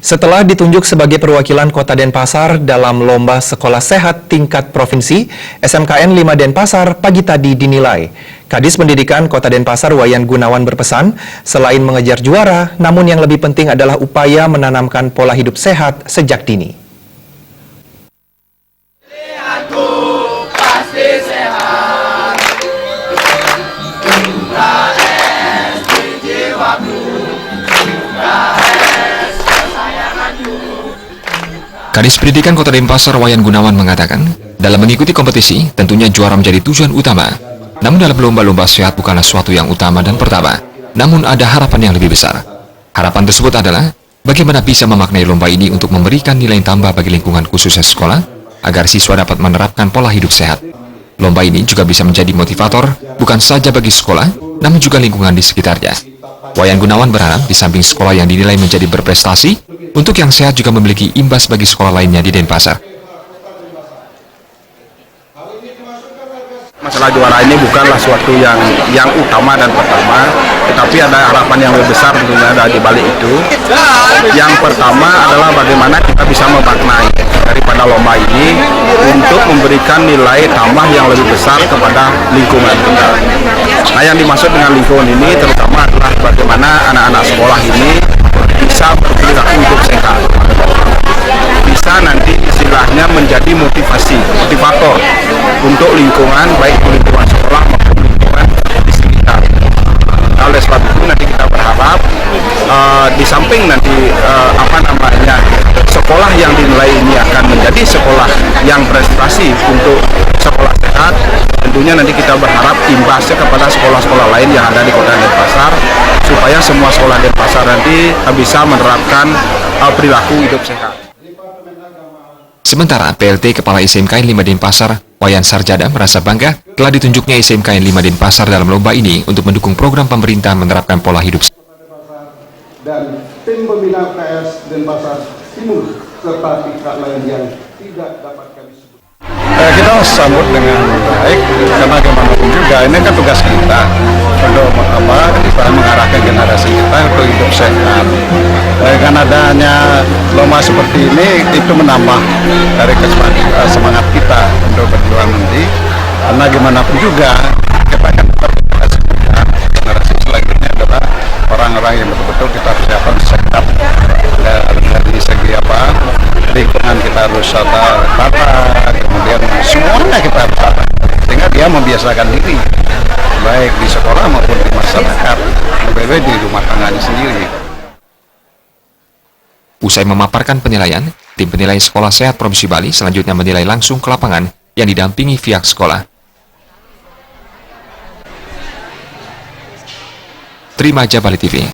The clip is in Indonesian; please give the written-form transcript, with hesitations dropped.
Setelah ditunjuk sebagai perwakilan Kota Denpasar dalam Lomba Sekolah Sehat tingkat provinsi, SMKN 5 Denpasar pagi tadi dinilai. Kadis Pendidikan Kota Denpasar Wayan Gunawan berpesan, selain mengejar juara, namun yang lebih penting adalah upaya menanamkan pola hidup sehat sejak dini. Kadis Pendidikan Kota Denpasar Wayan Gunawan mengatakan, dalam mengikuti kompetisi, tentunya juara menjadi tujuan utama. Namun dalam lomba-lomba sehat bukanlah suatu yang utama dan pertama, namun ada harapan yang lebih besar. Harapan tersebut adalah, bagaimana bisa memaknai lomba ini untuk memberikan nilai tambah bagi lingkungan khususnya sekolah, agar siswa dapat menerapkan pola hidup sehat. Lomba ini juga bisa menjadi motivator, bukan saja bagi sekolah, namun juga lingkungan di sekitarnya. Wayan Gunawan berharap di samping sekolah yang dinilai menjadi berprestasi, untuk yang sehat juga memiliki imbas bagi sekolah lainnya di Denpasar. Masalah juara ini bukanlah suatu yang utama dan pertama, tetapi ada harapan yang lebih besar tentunya ada di balik itu. Yang pertama adalah bagaimana kita bisa memaknai daripada lomba ini untuk memberikan nilai tambah yang lebih besar kepada lingkungan kita. Nah, yang dimaksud dengan lingkungan ini terutama adalah bagaimana anak-anak sekolah ini bisa berperilaku hidup sehat, bisa nanti istilahnya menjadi motivator untuk lingkungan, baik lingkungan sekolah maupun lingkungan di sekitar. Nah, oleh sebab itu nanti kita berharap di samping nanti sekolah yang dinilai ini akan menjadi sekolah yang berprestasi untuk sekolah sehat. Tentunya nanti kita berharap imbasnya kepada sekolah-sekolah lain yang ada di Kota Denpasar, supaya semua sekolah Denpasar nanti bisa menerapkan perilaku hidup sehat. Sementara PLT Kepala SMKN 5 Denpasar, Wayan Sarjada merasa bangga telah ditunjuknya SMKN 5 Denpasar dalam lomba ini untuk mendukung program pemerintah menerapkan pola hidup sehat. Dan tim pembina PS Denpasar Timur serta pihak lain yang tidak dapat kami sebut. Kita sambut dengan baik karena bagaimanapun juga ini kan tugas kita untuk mengarahkan generasi kita untuk hidup sehat. Dengan adanya lomba seperti ini itu menambah dari semangat kita untuk berjuang nanti, karena bagaimanapun juga kita akan tetap generasi selanjutnya adalah orang-orang yang betul-betul kita persiapkan sehat dari segi lingkungan kita harus tata, kemudian semuanya kita harus tata sehingga dia membiasakan diri baik di sekolah maupun di masyarakat, lebih-lebih di rumah tangganya sendiri. Usai memaparkan penilaian, tim penilai Sekolah Sehat Provinsi Bali selanjutnya menilai langsung ke lapangan yang didampingi pihak sekolah. Terima Bali TV.